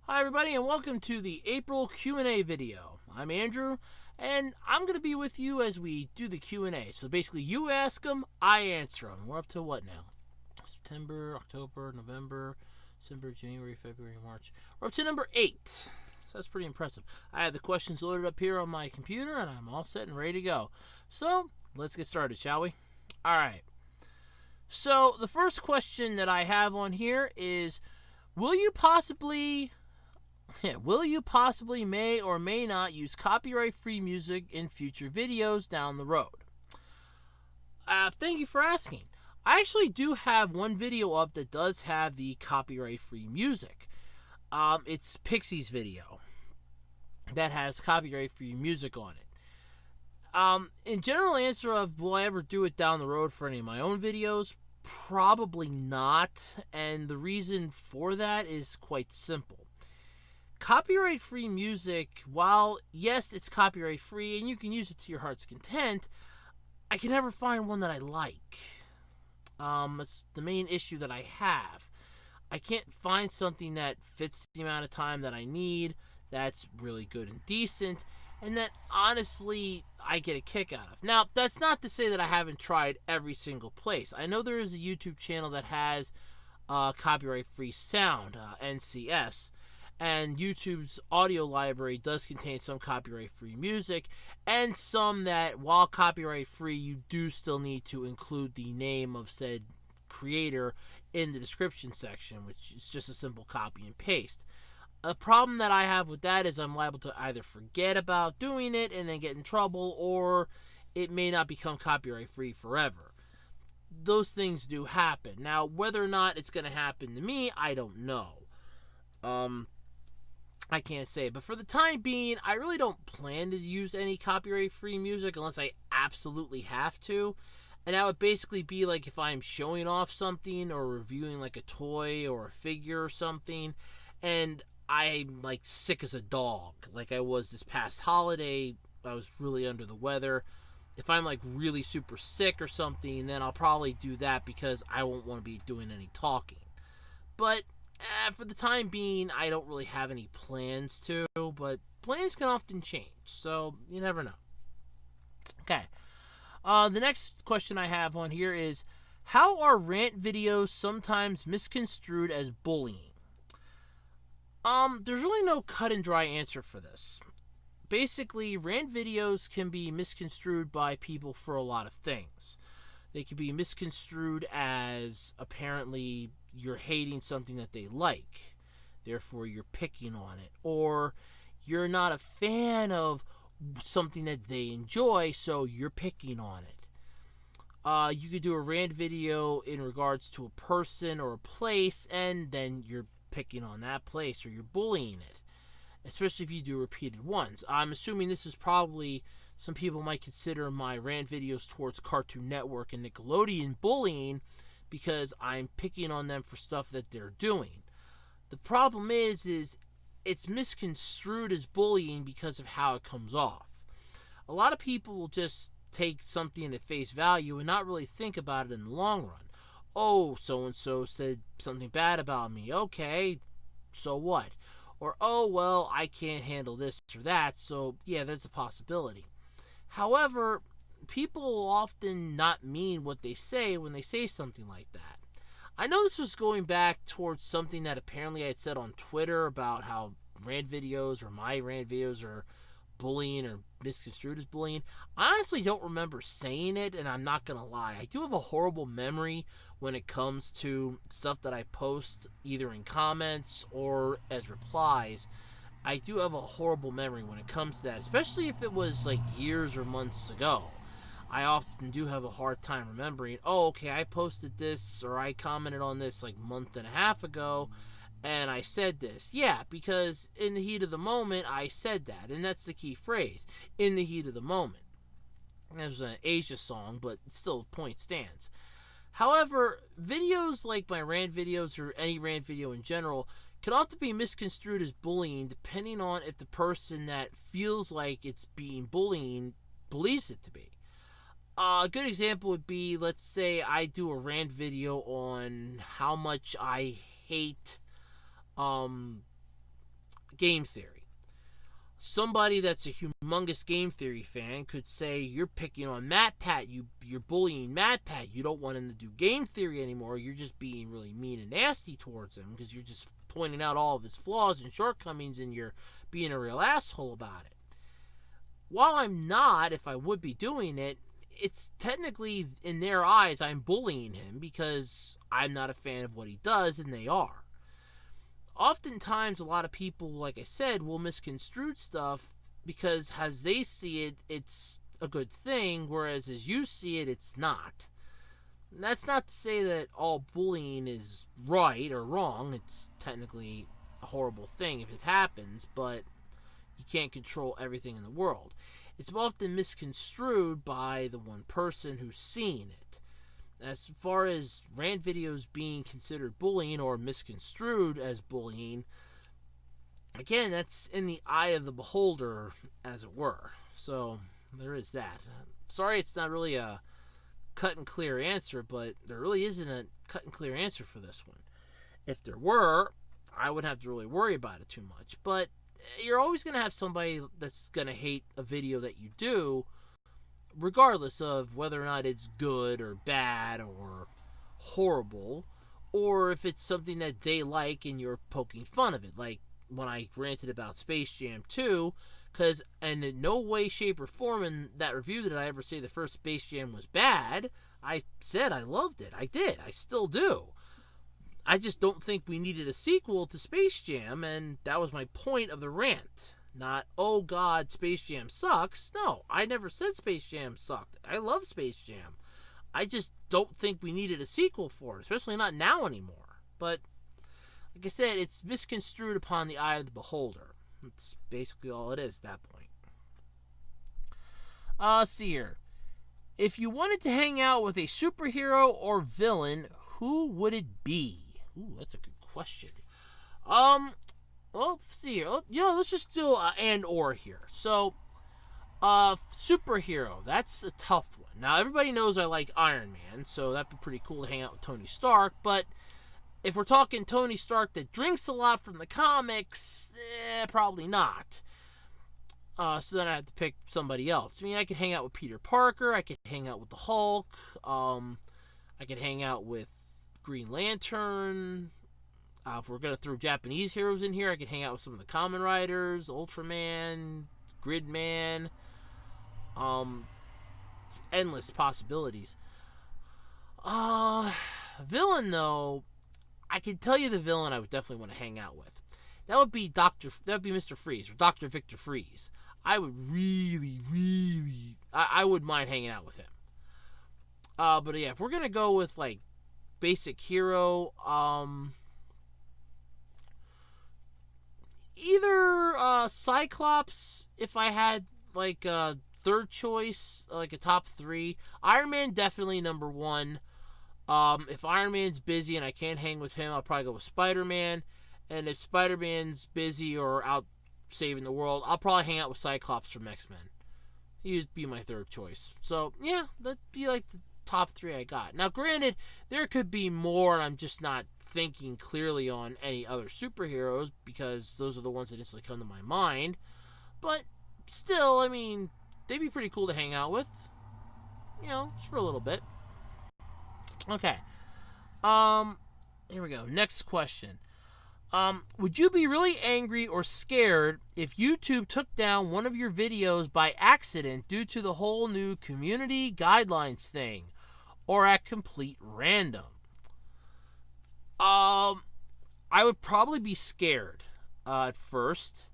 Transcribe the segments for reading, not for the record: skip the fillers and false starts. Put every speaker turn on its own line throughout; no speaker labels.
Hi everybody and welcome to the April Q&A video. I'm Andrew and I'm going to be with you as we do the Q&A. So basically you ask them, I answer them. We're up to what now? September, October, November, December, January, February, March. We're up to number 8. So that's pretty impressive. I have the questions loaded up here on my computer and I'm all set and ready to go. So let's get started, shall we? Alright. So the first question that I have on here is, will you possibly may or may not use copyright-free music in future videos down the road? Thank you for asking. I actually do have one video up that does have the copyright-free music. It's Pixie's video that has copyright-free music on it. In general answer of will I ever do it down the road for any of my own videos? Probably not, and the reason for that is quite simple. Copyright-free music, while yes, it's copyright-free and you can use it to your heart's content, I can never find one that I like. It's the main issue that I have. I can't find something that fits the amount of time that I need, that's really good and decent, and that honestly I get a kick out of. Now, that's not to say that I haven't tried every single place. I know there is a YouTube channel that has copyright-free sound, NCS, and YouTube's audio library does contain some copyright-free music, and some that, while copyright-free, you do still need to include the name of said creator in the description section, which is just a simple copy and paste. A problem that I have with that is I'm liable to either forget about doing it and then get in trouble, or it may not become copyright-free forever. Those things do happen. Now, whether or not it's going to happen to me, I don't know. I can't say. But for the time being, I really don't plan to use any copyright-free music unless I absolutely have to. And that would basically be like if I'm showing off something or reviewing like a toy or a figure or something, and I'm like sick as a dog, like I was this past holiday. I was really under the weather. If I'm like really super sick or something, then I'll probably do that because I won't want to be doing any talking. But for the time being, I don't really have any plans to, but plans can often change, so you never know. Okay. The next question I have on here is, how are rant videos sometimes misconstrued as bullying? There's really no cut and dry answer for this. Basically, rant videos can be misconstrued by people for a lot of things. They can be misconstrued as apparently you're hating something that they like, therefore you're picking on it, or you're not a fan of something that they enjoy, so you're picking on it. You could do a rant video in regards to a person or a place, and then you're picking on that place or you're bullying it, especially if you do repeated ones. I'm assuming this is probably, some people might consider my rant videos towards Cartoon Network and Nickelodeon bullying because I'm picking on them for stuff that they're doing. The problem is it's misconstrued as bullying because of how it comes off. A lot of people will just take something at face value and not really think about it in the long run. Oh, so and so said something bad about me. Okay, so what? Or, oh, well, I can't handle this or that, so yeah, that's a possibility. However, people will often not mean what they say when they say something like that. I know this was going back towards something that apparently I had said on Twitter about how rant videos or my rant videos are bullying or misconstrued as bullying. I honestly don't remember saying it, and I'm not gonna lie. I do have a horrible memory when it comes to stuff that I post either in comments or as replies. I do have a horrible memory when it comes to that, especially if it was like years or months ago. I often do have a hard time remembering, oh, okay, I posted this or I commented on this like a month and a half ago, and I said this. Yeah, because in the heat of the moment, I said that. And that's the key phrase. In the heat of the moment. That was an Asia song, but still the point stands. However, videos like my rant videos or any rant video in general can often be misconstrued as bullying depending on if the person that feels like it's being bullying believes it to be. A good example would be, let's say I do a rant video on how much I hate um, game theory. Somebody that's a humongous game theory fan could say, you're picking on MatPat, you're bullying MatPat, you don't want him to do game theory anymore, you're just being really mean and nasty towards him because you're just pointing out all of his flaws and shortcomings and you're being a real asshole about it. While I'm not, if I would be doing it, it's technically, in their eyes, I'm bullying him because I'm not a fan of what he does and they are. Oftentimes, a lot of people, like I said, will misconstrue stuff because as they see it, it's a good thing, whereas as you see it, it's not. And that's not to say that all bullying is right or wrong. It's technically a horrible thing if it happens, but you can't control everything in the world. It's often misconstrued by the one person who's seeing it. As far as rant videos being considered bullying or misconstrued as bullying, again, that's in the eye of the beholder, as it were. So there is that. Sorry it's not really a cut and clear answer, but there really isn't a cut and clear answer for this one. If there were, I wouldn't have to really worry about it too much. But you're always going to have somebody that's going to hate a video that you do, regardless of whether or not it's good or bad or horrible, or if it's something that they like and you're poking fun of it. Like when I ranted about Space Jam 2, because and in no way, shape, or form in that review did I ever say the first Space Jam was bad. I said I loved it. I did. I still do. I just don't think we needed a sequel to Space Jam, and that was my point of the rant. Not, oh god, Space Jam sucks. No, I never said Space Jam sucked. I love Space Jam. I just don't think we needed a sequel for it, especially not now anymore. But, like I said, it's misconstrued upon the eye of the beholder. That's basically all it is at that point. Let's see here. If you wanted to hang out with a superhero or villain, who would it be? Ooh, that's a good question. Well, let's see here. Let's just do and or here. So, superhero. That's a tough one. Now, everybody knows I like Iron Man, so that'd be pretty cool to hang out with Tony Stark. But if we're talking Tony Stark that drinks a lot from the comics, probably not. So then I have to pick somebody else. I mean, I could hang out with Peter Parker. I could hang out with the Hulk. I could hang out with Green Lantern. If we're going to throw Japanese heroes in here, I could hang out with some of the Kamen Riders, Ultraman, Gridman. It's endless possibilities. Villain, though, I can tell you the villain I would definitely want to hang out with. That would be Mr. Freeze, or Dr. Victor Freeze. I would really, I would mind hanging out with him. But yeah, if we're going to go with, like, basic hero, either Cyclops, if I had like a third choice, like a top three. Iron Man definitely number one. If Iron Man's busy and I can't hang with him, I'll probably go with Spider-Man. And if Spider-Man's busy or out saving the world, I'll probably hang out with Cyclops from X-Men. He'd be my third choice. So yeah, that'd be like the top three I got. Now, granted, there could be more, and I'm just not thinking clearly on any other superheroes because those are the ones that instantly come to my mind. But still, I mean, they'd be pretty cool to hang out with. Just for a little bit. Okay. Here we go. Next question. Would you be really angry or scared if YouTube took down one of your videos by accident due to the whole new community guidelines thing, or at complete random? I would probably be scared at first.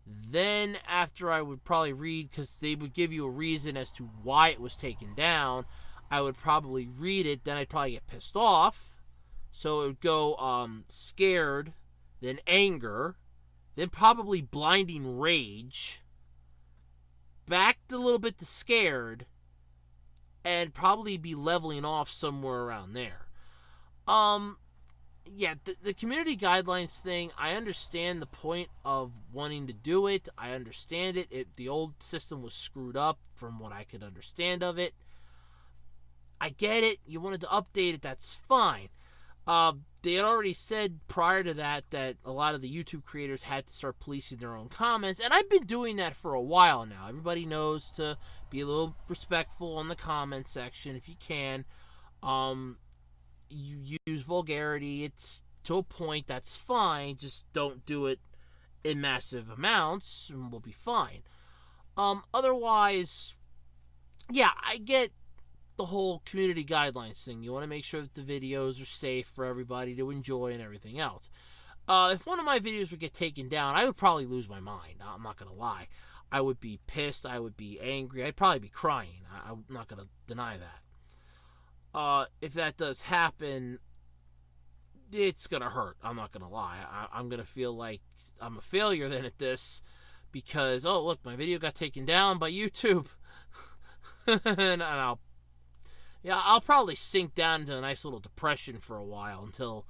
Then after I would probably read, because they would give you a reason as to why it was taken down, I would probably read it, then I'd probably get pissed off. So it would go scared, then anger, then probably blinding rage, back a little bit to scared, and probably be leveling off somewhere around there. Yeah, the community guidelines thing, I understand the point of wanting to do it. I understand it. The old system was screwed up from what I could understand of it. I get it. You wanted to update it. That's fine. they had already said prior to that a lot of the YouTube creators had to start policing their own comments, and I've been doing that for a while now. Everybody knows to be a little respectful in the comment section if you can. Um, you use vulgarity, it's to a point, that's fine. Just don't do it in massive amounts, and we'll be fine. Otherwise, yeah, I get the whole community guidelines thing. You want to make sure that the videos are safe for everybody to enjoy and everything else. If one of my videos would get taken down, I would probably lose my mind. I'm not going to lie. I would be pissed. I would be angry. I'd probably be crying. I'm not going to deny that. If that does happen, it's going to hurt. I'm not going to lie. I'm going to feel like I'm a failure then at this because, oh, look, my video got taken down by YouTube. And I'll probably sink down into a nice little depression for a while until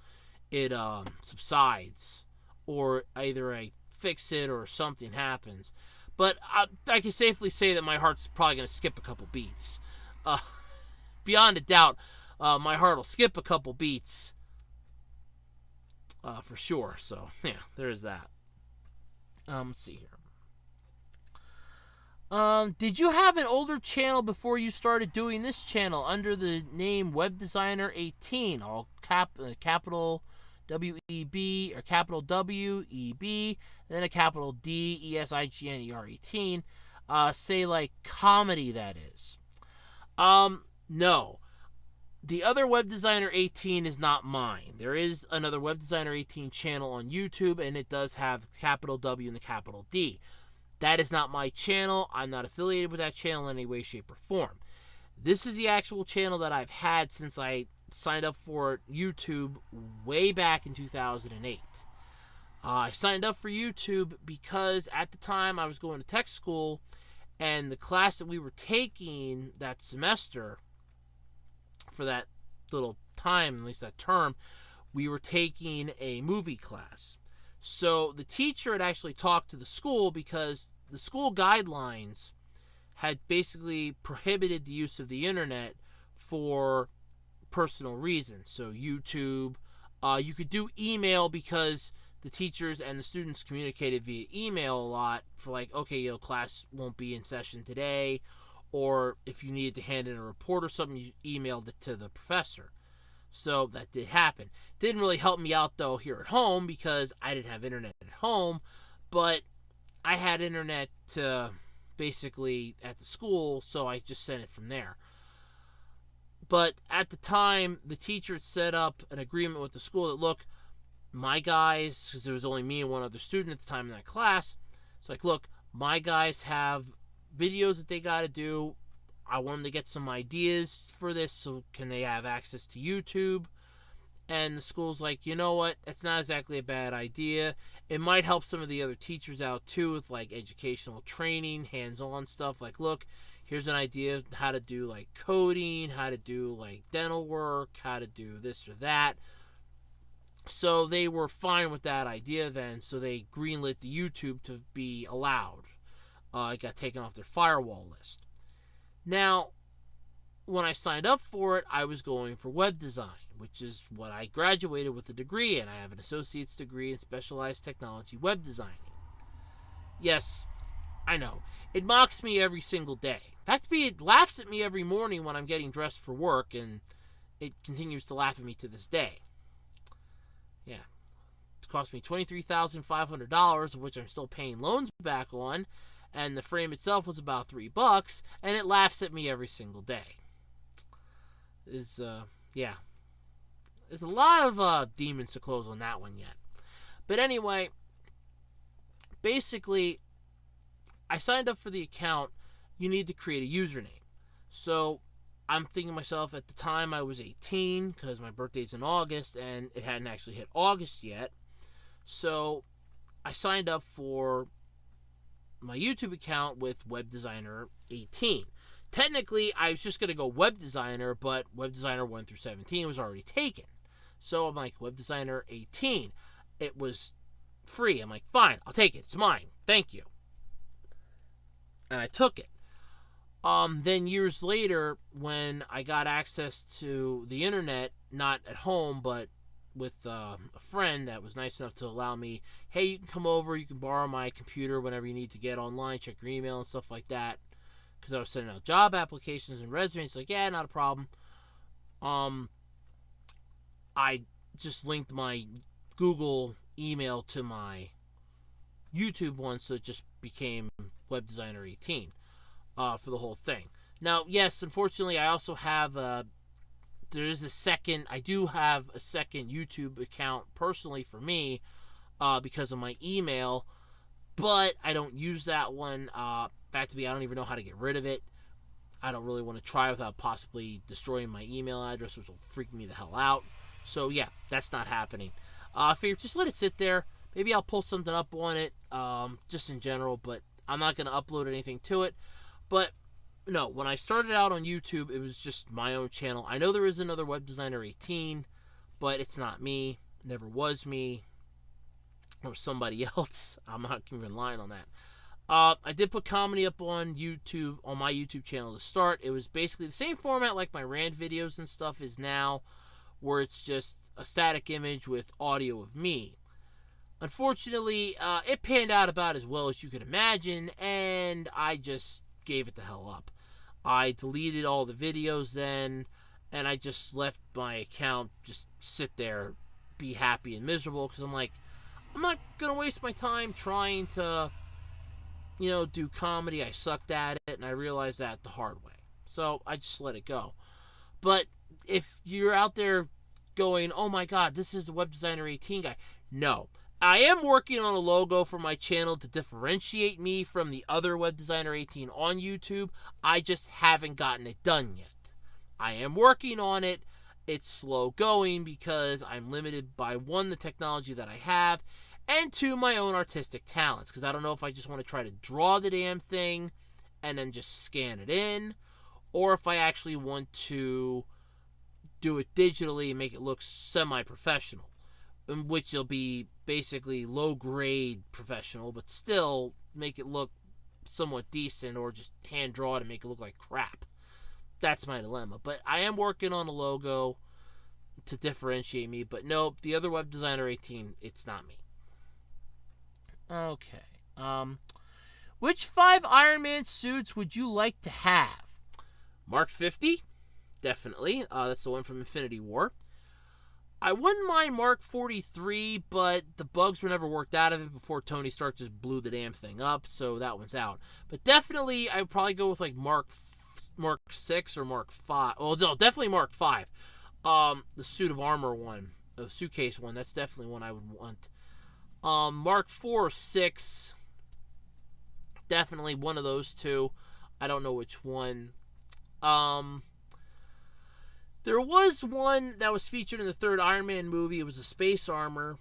it subsides, or either I fix it or something happens. But I can safely say that my heart's probably going to skip a couple beats. Uh, Beyond a doubt, my heart will skip a couple beats for sure. So yeah, there's that. Let's see here. Did you have an older channel before you started doing this channel under the name Web Designer 18, all capital WEB or capital WEB, then a capital DESIGNER 18? Say like comedy, that is. No. The other Web Designer 18 is not mine. There is another Web Designer 18 channel on YouTube, and it does have capital W and the capital D. That is not my channel. I'm not affiliated with that channel in any way, shape, or form. This is the actual channel that I've had since I signed up for YouTube way back in 2008. I signed up for YouTube because at the time I was going to tech school, and the class that we were taking that semester, for that little time, at least that term, we were taking a movie class. So the teacher had actually talked to the school because the school guidelines had basically prohibited the use of the internet for personal reasons. So YouTube, you could do email because the teachers and the students communicated via email a lot for like, okay, class won't be in session today, or if you needed to hand in a report or something, you emailed it to the professor. So that did happen. Didn't really help me out though here at home because I didn't have internet at home, but I had internet basically at the school, so I just sent it from there. But at the time, the teacher set up an agreement with the school that, look, my guys, because there was only me and one other student at the time in that class, it's like, look, my guys have videos that they got to do. I want them to get some ideas for this, so can they have access to YouTube? And the school's like, you know what, that's not exactly a bad idea. It might help some of the other teachers out too with like educational training, hands-on stuff. Like, look, here's an idea of how to do like coding, how to do like dental work, how to do this or that. So they were fine with that idea then, so they greenlit the YouTube to be allowed. It got taken off their firewall list. Now, when I signed up for it, I was going for web design, which is what I graduated with a degree in. I have an associate's degree in specialized technology web designing. Yes, I know. It mocks me every single day. In fact, it laughs at me every morning when I'm getting dressed for work, and it continues to laugh at me to this day. Yeah. It's cost me $23,500, of which I'm still paying loans back on, and the frame itself was about $3, and it laughs at me every single day. Yeah. There's a lot of demons to close on that one yet. But anyway, basically, I signed up for the account. You need to create a username. So I'm thinking to myself, at the time I was 18, because my birthday's in August, and it hadn't actually hit August yet. So I signed up for my YouTube account with Web Designer 18. Technically, I was just going to go Web Designer, but Web Designer 1 through 17 was already taken. So I'm like, Web Designer 18. It was free. I'm like, fine, I'll take it. It's mine. Thank you. And I took it. Then years later, when I got access to the internet, not at home, but with a friend that was nice enough to allow me, hey, you can come over, you can borrow my computer whenever you need to get online, check your email and stuff like that. Because I was sending out job applications and resumes. Like, yeah, not a problem. Um, I just linked my Google email to my YouTube one, so it just became Web Designer 18 for the whole thing. Now, yes, unfortunately, I also have I do have a second YouTube account personally for me because of my email, but I don't use that one. Fact to be, I don't even know how to get rid of it. I don't really want to try without possibly destroying my email address, which will freak me the hell out. So yeah, that's not happening. I figured just let it sit there. Maybe I'll pull something up on it, just in general, but I'm not going to upload anything to it. But no, when I started out on YouTube, it was just my own channel. I know there is another Web Designer 18, but it's not me. It never was me. Or somebody else. I'm not even lying on that. I did put comedy up on YouTube, on my YouTube channel to start. It was basically the same format like my rant videos and stuff is now, where it's just a static image with audio of me. Unfortunately, it panned out about as well as you could imagine, and I just gave it the hell up. I deleted all the videos then, and I just left my account just sit there, be happy and miserable, because I'm like, I'm not going to waste my time trying to, do comedy. I sucked at it, and I realized that the hard way. So I just let it go. But if you're out there going, oh my god, this is the Web Designer 18 guy, no. I am working on a logo for my channel to differentiate me from the other Web Designer 18 on YouTube. I just haven't gotten it done yet. I am working on it. It's slow going because I'm limited by one, the technology that I have, and two, my own artistic talents. Because I don't know if I just want to try to draw the damn thing and then just scan it in, or if I actually want to do it digitally and make it look semi-professional, in which it'll be basically low-grade professional, but still make it look somewhat decent, or just hand draw it and make it look like crap. That's my dilemma. But I am working on a logo to differentiate me. But nope, the other Web Designer 18, it's not me. Okay. Which 5 Iron Man suits would you like to have? Mark 50? Definitely. That's the one from Infinity War. I wouldn't mind Mark 43, but the bugs were never worked out of it before Tony Stark just blew the damn thing up, so that one's out. But definitely, I would probably go with like Mark 6 or Mark 5. Well, no, definitely Mark 5. The suit of armor one, the suitcase one, that's definitely one I would want. Mark 4 or 6, definitely one of those two. I don't know which one. There was one that was featured in the third Iron Man movie. It was a space armor.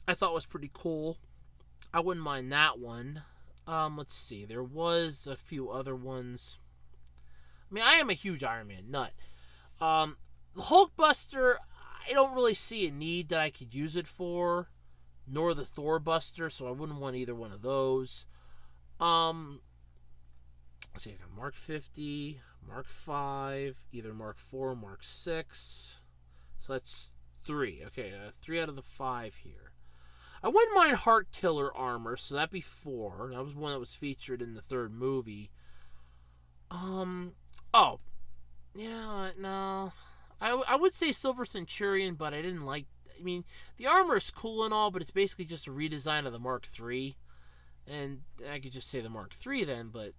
I thought it was pretty cool. I wouldn't mind that one. Let's see. There was a few other ones. I mean, I am a huge Iron Man nut. The Hulkbuster, I don't really see a need that I could use it for, nor the Thor Buster, so I wouldn't want either one of those. Let's see, I got Mark 50, Mark 5, either Mark 4 or Mark 6. So that's 3. Okay, 3 out of the 5 here. I wouldn't mind Heart Killer armor, so that'd be 4. That was one that was featured in the third movie. Oh. Yeah, no. I would say Silver Centurion, but I didn't like... I mean, the armor is cool and all, but it's basically just a redesign of the Mark 3. And I could just say the Mark 3 then, but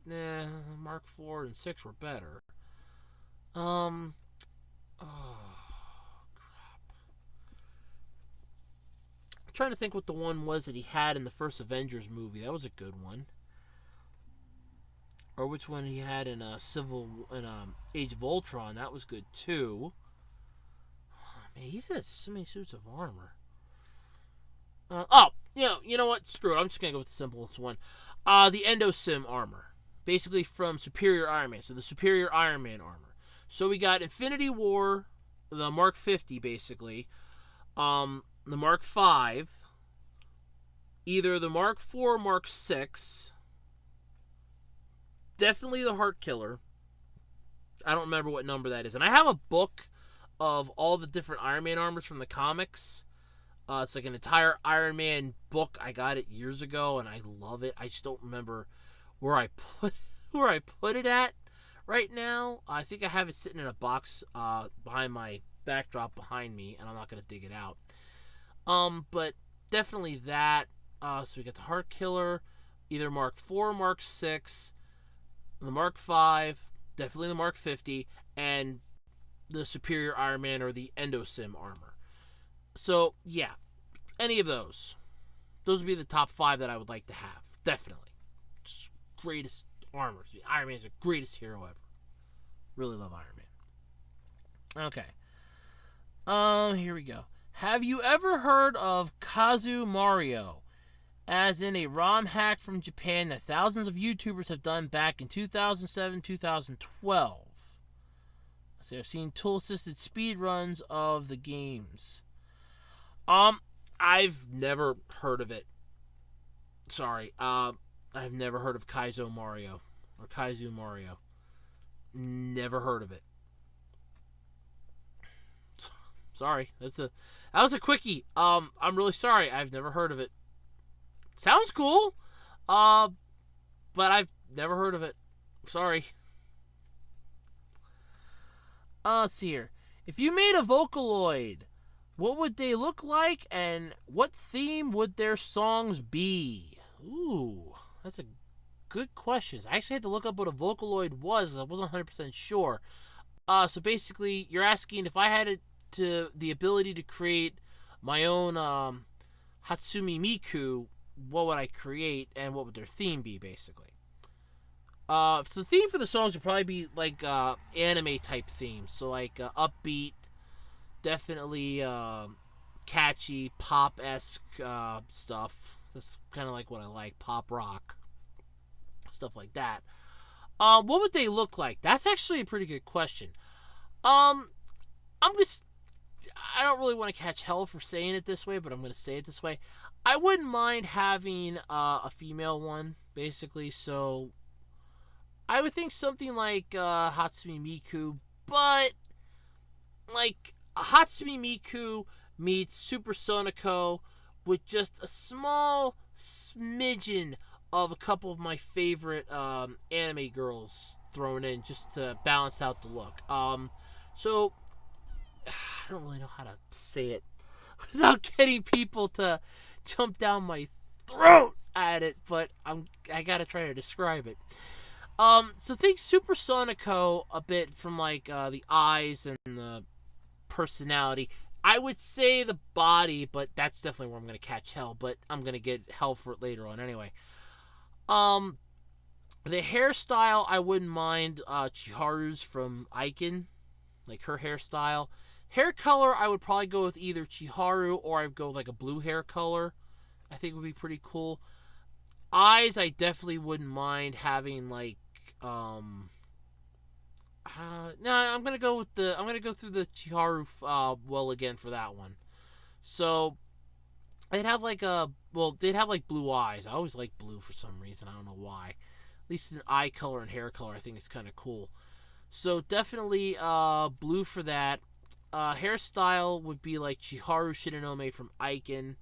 Mark 4 and 6 were better. Oh, crap. I'm trying to think what the one was that he had in the first Avengers movie. That was a good one. Or which one he had in Age of Ultron. That was good too. Oh, man, he's got so many suits of armor. You know what? Screw it. I'm just going to go with the simplest one. The Endosim armor. Basically from Superior Iron Man. So the Superior Iron Man armor. So we got Infinity War, the Mark 50 basically. The Mark 5. Either the Mark 4 or Mark 6. Definitely the Heart Killer. I don't remember what number that is. And I have a book of all the different Iron Man armors from the comics. It's like an entire Iron Man book. I got it years ago, and I love it. I just don't remember where I put where I put it at right now. I think I have it sitting in a box behind my backdrop behind me, and I'm not gonna dig it out. But definitely that. So we got the Heart Killer, either Mark IV, or Mark VI, the Mark V, definitely the Mark 50, and the Superior Iron Man or the Endosim armor. So yeah, any of those. Those would be the top 5 that I would like to have. Definitely. Just greatest armor. Iron Man is the greatest hero ever. Really love Iron Man. Okay. Here we go. Have you ever heard of Kazoo Mario? As in a ROM hack from Japan that thousands of YouTubers have done back in 2007, 2012. So I've seen tool-assisted speedruns of the games. I've never heard of it. Sorry. I've never heard of Kazoo Mario or Kazoo Mario. Never heard of it. Sorry. That was a quickie. I'm really sorry. I've never heard of it. Sounds cool. Uh, but I've never heard of it. Sorry. Let's see here. If you made a Vocaloid, what would they look like, and what theme would their songs be? Ooh, that's a good question. I actually had to look up what a Vocaloid was. I wasn't 100% sure. So basically, you're asking if I had the ability to create my own Hatsune Miku, what would I create, and what would their theme be, basically? So the theme for the songs would probably be like anime type themes. So like upbeat, definitely catchy, pop-esque stuff. That's kind of like what I like, pop rock, stuff like that. What would they look like? That's actually a pretty good question. Um, I'm just, I don't really want to catch hell for saying it this way, but I'm going to say it this way. I wouldn't mind having a female one, basically. So I would think something like Hatsune Miku, but like Hatsune Miku meets Super Sonico with just a small smidgen of a couple of my favorite anime girls thrown in just to balance out the look. So I don't really know how to say it without getting people to jump down my throat at it, but I gotta try to describe it. So think Super Sonico a bit from like the eyes and the personality. I would say the body, but that's definitely where I'm gonna catch hell. But I'm gonna get hell for it later on anyway. Um, the hairstyle I wouldn't mind Chiharu's from Aiken, like her hairstyle. Hair color I would probably go with either Chiharu or I'd go with like a blue hair color. I think would be pretty cool. Eyes I definitely wouldn't mind having like no, I'm gonna go through the Chiharu well again for that one. So they'd have like they'd have like blue eyes. I always like blue for some reason. I don't know why. At least in eye color and hair color, I think it's kind of cool. So definitely blue for that. Hairstyle would be like Chiharu Shinonome from Aiken.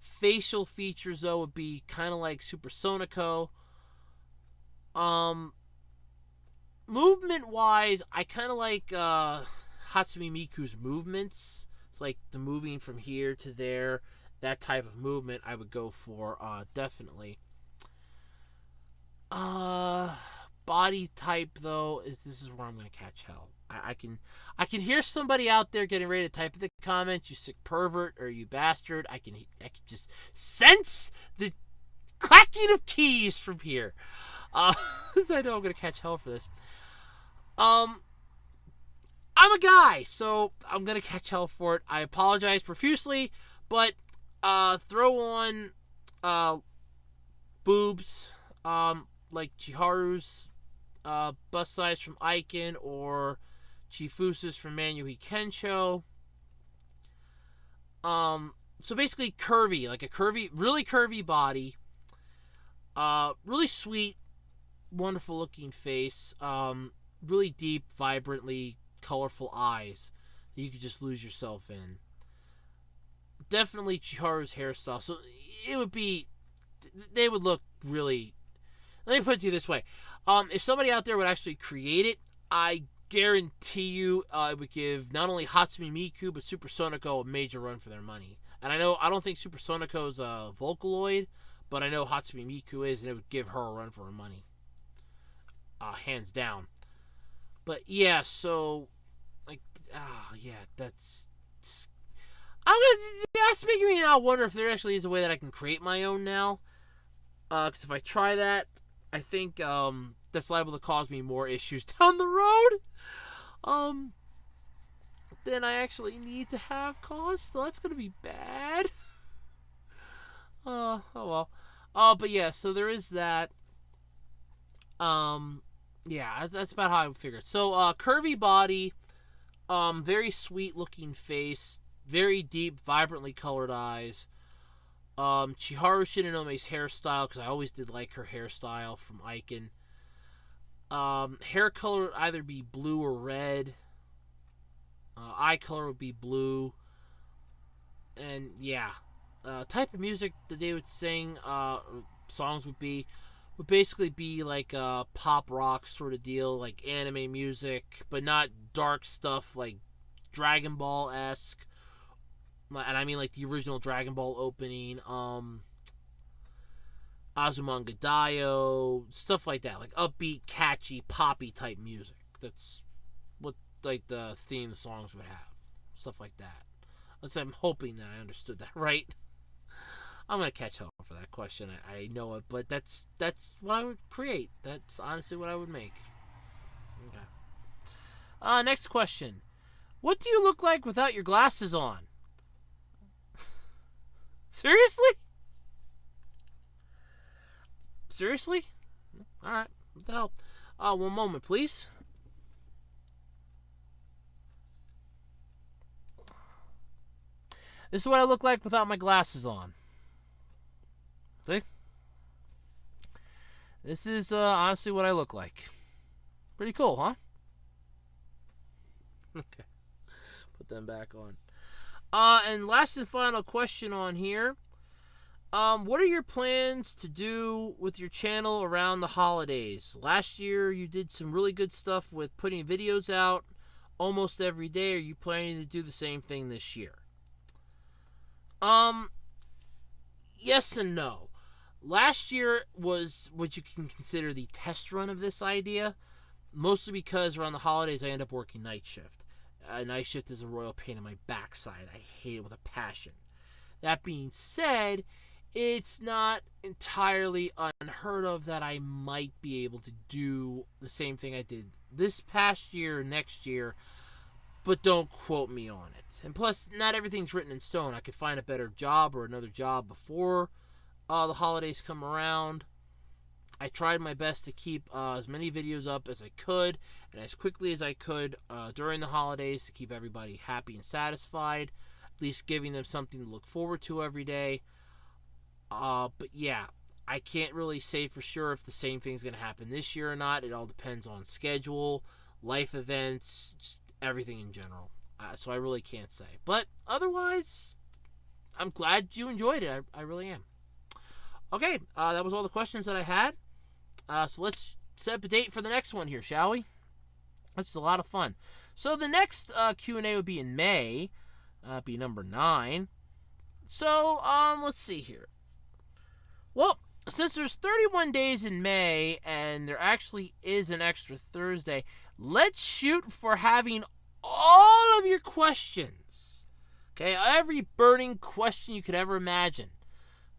Facial features though would be kind of like Super Sonico. Um, movement wise, I kind of like Hatsune Miku's movements. It's like the moving from here to there, that type of movement I would go for definitely. Uh, body type though this is where I'm gonna catch hell. I can hear somebody out there getting ready to type in the comments, you sick pervert or you bastard. I can just sense the clacking of keys from here. So I know I'm gonna catch hell for this. Um, I'm a guy, so I'm gonna catch hell for it. I apologize profusely, but throw on boobs, like Chiharu's bust size from Aiken or Chifusa's from Manuhi Kensho. So basically curvy, like a really curvy body. Really sweet, wonderful looking face. Really deep, vibrantly colorful eyes. you could just lose yourself in. Definitely Chiharu's hairstyle. So it would be, they would look really. Let me put it to you this way: if somebody out there would actually create it, I guarantee you it would give not only Hatsune Miku but Super Sonico a major run for their money. And I don't think Super Sonico's a Vocaloid, but I know Hatsune Miku is, and it would give her a run for her money, hands down. But yeah, so like, yeah, that's making me now wonder if there actually is a way that I can create my own now. Because if I try that, I think that's liable to cause me more issues down the road. Than I actually need to have caused, so that's gonna be bad. Oh well. But yeah, so there is that. Um, yeah, that's about how I figured. So, curvy body, very sweet looking face, very deep, vibrantly colored eyes. Chiharu Shinonome's hairstyle, because I always did like her hairstyle from Aiken. Hair color would either be blue or red. Eye color would be blue. And yeah, type of music that they would sing, songs would basically be like a pop rock sort of deal, like anime music, but not dark stuff like Dragon Ball esque. And I mean like the original Dragon Ball opening, Azumanga Daioh, stuff like that, like upbeat, catchy, poppy type music. That's what like the theme songs would have, stuff like that. I'm hoping that I understood that right. I'm gonna catch hell for that question. I know it, but that's what I would create. That's honestly what I would make. Okay. Next question. What do you look like without your glasses on? Seriously? Seriously? All right. What the hell? One moment, please. This is what I look like without my glasses on. See? This is honestly what I look like. Pretty cool, huh? Okay. Put them back on. And last and final question on here. What are your plans to do with your channel around the holidays? Last year you did some really good stuff with putting videos out almost every day. Are you planning to do the same thing this year? Yes and no. Last year was what you can consider the test run of this idea, mostly because around the holidays I end up working night shift. Night shift is a royal pain in my backside. I hate it with a passion. That being said, it's not entirely unheard of that I might be able to do the same thing I did this past year, next year, but don't quote me on it. And plus, not everything's written in stone. I could find a better job or another job before the holidays come around. I tried my best to keep as many videos up as I could and as quickly as I could during the holidays to keep everybody happy and satisfied, at least giving them something to look forward to every day. But yeah, I can't really say for sure if the same thing's going to happen this year or not. It all depends on schedule, life events, just everything in general. So I really can't say. But otherwise, I'm glad you enjoyed it. I really am. Okay, that was all the questions that I had. So let's set up a date for the next one here, shall we? This is a lot of fun. So the next Q&A would be in May. Be number 9. So, let's see here. Well, since there's 31 days in May, and there actually is an extra Thursday, let's shoot for having all of your questions. Okay, every burning question you could ever imagine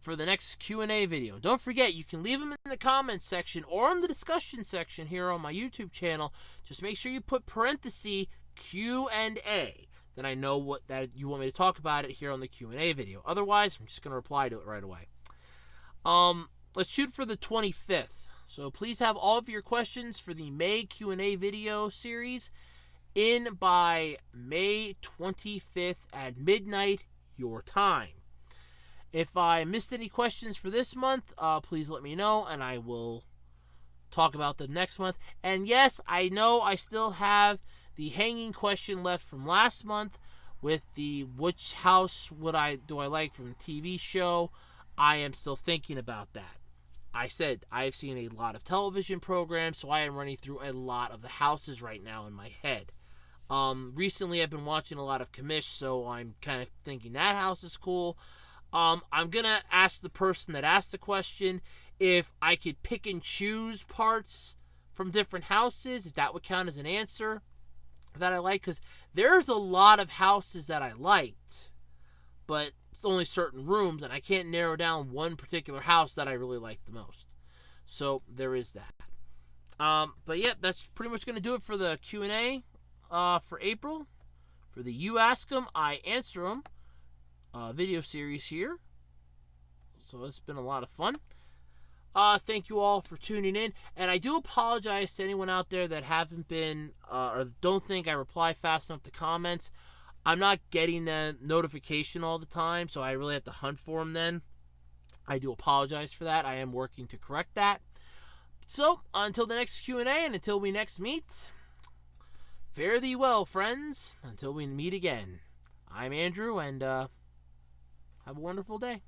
for the next Q&A video. Don't forget, you can leave them in the comments section or in the discussion section here on my YouTube channel. Just make sure you put parenthesis Q&A. Then I know what that you want me to talk about it here on the Q&A video. Otherwise, I'm just going to reply to it right away. Let's shoot for the 25th. So please have all of your questions for the May Q&A video series in by May 25th at midnight your time. If I missed any questions for this month, please let me know, and I will talk about them next month. And yes, I know I still have the hanging question left from last month with the which house do I like from the TV show. I am still thinking about that. I said I've seen a lot of television programs, so I am running through a lot of the houses right now in my head. Recently I've been watching a lot of Commish, so I'm kind of thinking that house is cool. I'm gonna ask the person that asked the question if I could pick and choose parts from different houses, if that would count as an answer that I like, because there's a lot of houses that I liked, but it's only certain rooms, and I can't narrow down one particular house that I really like the most. So there is that. But yeah, that's pretty much going to do it for the Q&A for April. For the You Ask 'em, I Answer 'em video series here. So it's been a lot of fun. Thank you all for tuning in, and I do apologize to anyone out there that haven't been or don't think I reply fast enough to comments. I'm not getting the notification all the time, so I really have to hunt for them then. I do apologize for that. I am working to correct that. So, until the next Q&A and until we next meet, fare thee well, friends. Until we meet again. I'm Andrew, and have a wonderful day.